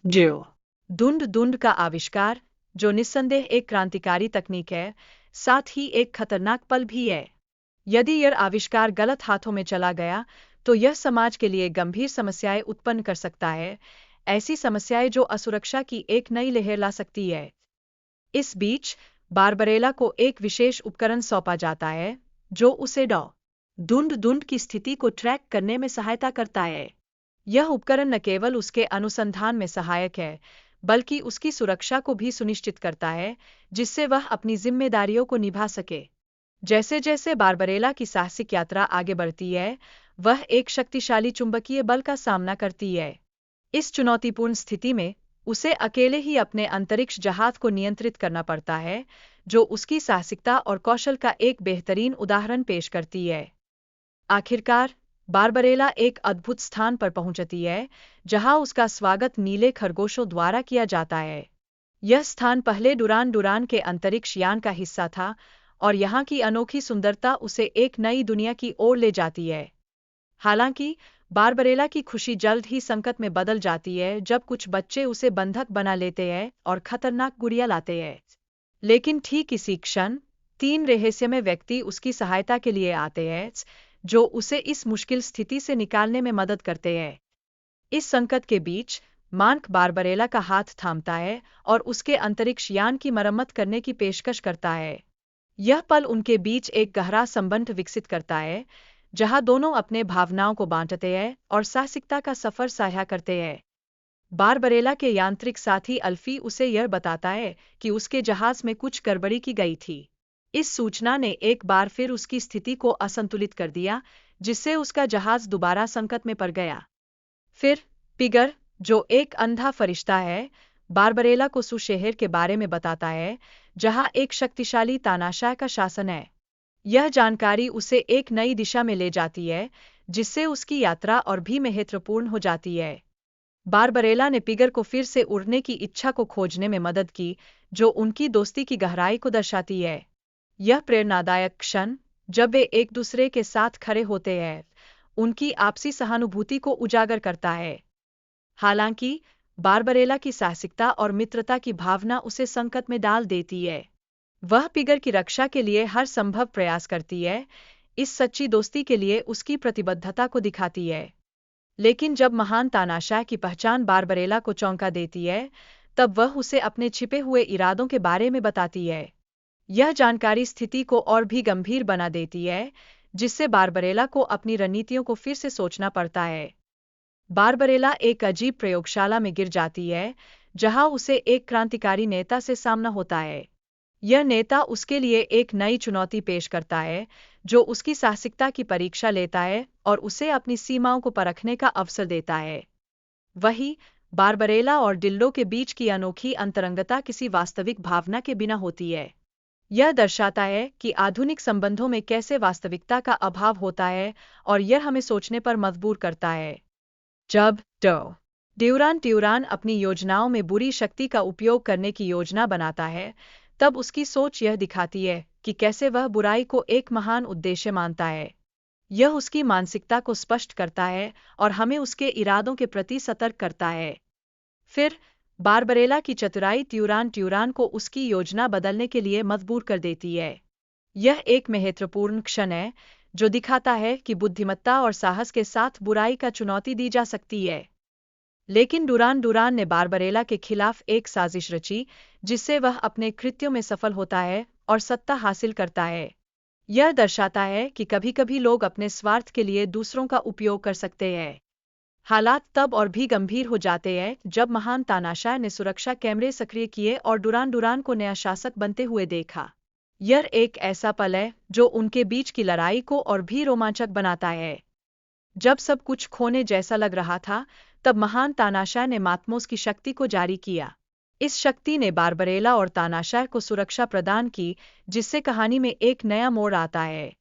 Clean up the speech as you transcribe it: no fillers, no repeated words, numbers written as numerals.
जियो धुंध का आविष्कार, जो निस्संदेह एक क्रांतिकारी तकनीक है, साथ ही एक खतरनाक पल भी है। यदि यह आविष्कार गलत हाथों में चला गया, तो यह समाज के लिए गंभीर समस्याएं उत्पन्न कर सकता है, ऐसी समस्याएं जो असुरक्षा की एक नई लहर ला सकती है। इस बीच बारबरेला को एक विशेष उपकरण सौंपा जाता है, जो उसे धुंध की स्थिति को ट्रैक करने में सहायता करता है। यह उपकरण न केवल उसके अनुसंधान में सहायक है, बल्कि उसकी सुरक्षा को भी सुनिश्चित करता है, जिससे वह अपनी जिम्मेदारियों को निभा सके। जैसे जैसे बारबरेला की साहसिक यात्रा आगे बढ़ती है, वह एक शक्तिशाली चुंबकीय बल का सामना करती है। इस चुनौतीपूर्ण स्थिति में उसे अकेले ही अपने अंतरिक्ष जहाज को नियंत्रित करना पड़ता है, जो उसकी साहसिकता और कौशल का एक बेहतरीन उदाहरण पेश करती है। आखिरकार बारबरेला एक अद्भुत स्थान पर पहुंचती है, जहां उसका स्वागत नीले खरगोशों द्वारा किया जाता है। यह स्थान पहले डुरान के अंतरिक्ष यान का हिस्सा था, और यहाँ की अनोखी सुंदरता उसे एक नई दुनिया की ओर ले जाती है। हालांकि बारबरेला की खुशी जल्द ही संकट में बदल जाती है, जब कुछ बच्चे उसे बंधक बना लेते हैं और खतरनाक गुड़िया लाते हैं। लेकिन ठीक इसी क्षण 3 रहस्यमय व्यक्ति उसकी सहायता के लिए आते हैं, जो उसे इस मुश्किल स्थिति से निकालने में मदद करते हैं। इस संकट के बीच मार्क बारबरेला का हाथ थामता है और उसके अंतरिक्ष यान की मरम्मत करने की पेशकश करता है। यह पल उनके बीच एक गहरा संबंध विकसित करता है, जहां दोनों अपने भावनाओं को बांटते हैं और साहसिकता का सफर साझा करते हैं। बारबरेला के यांत्रिक साथी अल्फी उसे यह बताता है कि उसके जहाज में कुछ गड़बड़ी की गई थी। इस सूचना ने एक बार फिर उसकी स्थिति को असंतुलित कर दिया, जिससे उसका जहाज दोबारा संकट में पड़ गया। फिर पिगर, जो एक अंधा फरिश्ता है, बारबरेला को सू शहर के बारे में बताता है, जहां एक शक्तिशाली तानाशाह का शासन है। यह जानकारी उसे एक नई दिशा में ले जाती है, जिससे उसकी यात्रा और भी महत्वपूर्ण हो जाती है। बारबरेला ने पिगर को फिर से उड़ने की इच्छा को खोजने में मदद की, जो उनकी दोस्ती की गहराई को दर्शाती है। यह प्रेरणादायक क्षण, जब वे एक दूसरे के साथ खड़े होते हैं, उनकी आपसी सहानुभूति को उजागर करता है। हालांकि बारबरेला की साहसिकता और मित्रता की भावना उसे संकट में डाल देती है। वह पिगर की रक्षा के लिए हर संभव प्रयास करती है, इस सच्ची दोस्ती के लिए उसकी प्रतिबद्धता को दिखाती है। लेकिन जब महान तानाशाह की पहचान बारबरेला को चौंका देती है, तब वह उसे अपने छिपे हुए इरादों के बारे में बताती है। यह जानकारी स्थिति को और भी गंभीर बना देती है, जिससे बारबरेला को अपनी रणनीतियों को फिर से सोचना पड़ता है। बारबरेला एक अजीब प्रयोगशाला में गिर जाती है, जहां उसे एक क्रांतिकारी नेता से सामना होता है। यह नेता उसके लिए एक नई चुनौती पेश करता है, जो उसकी साहसिकता की परीक्षा लेता है और उसे अपनी सीमाओं को परखने का अवसर देता है। वहीं बारबरेला और डिल्लो के बीच की अनोखी अंतरंगता किसी वास्तविक भावना के बिना होती है। यह दर्शाता है कि आधुनिक संबंधों में कैसे वास्तविकता का अभाव होता है, और यह हमें सोचने पर मजबूर करता है। जब ड्यूरान अपनी योजनाओं में बुरी शक्ति का उपयोग करने की योजना बनाता है, तब उसकी सोच यह दिखाती है कि कैसे वह बुराई को एक महान उद्देश्य मानता है। यह उसकी मानसिकता को स्पष्ट करता है और हमें उसके इरादों के प्रति सतर्क करता है। फिर बारबरेला की चतुराई ट्यूरान को उसकी योजना बदलने के लिए मजबूर कर देती है। यह एक महत्वपूर्ण क्षण है, जो दिखाता है कि बुद्धिमत्ता और साहस के साथ बुराई का चुनौती दी जा सकती है। लेकिन डुरान ने बारबरेला के खिलाफ एक साजिश रची, जिससे वह अपने कृत्यों में सफल होता है और सत्ता हासिल करता है। यह दर्शाता है कि कभी-कभी लोग अपने स्वार्थ के लिए दूसरों का उपयोग कर सकते हैं। हालात तब और भी गंभीर हो जाते हैं जब महान तानाशाह ने सुरक्षा कैमरे सक्रिय किए और डुरान को नया शासक बनते हुए देखा। यह एक ऐसा पल है जो उनके बीच की लड़ाई को और भी रोमांचक बनाता है। जब सब कुछ खोने जैसा लग रहा था, तब महान तानाशाह ने मातमोस की शक्ति को जारी किया। इस शक्ति ने बारबरेला और तानाशाह को सुरक्षा प्रदान की, जिससे कहानी में एक नया मोड़ आता है।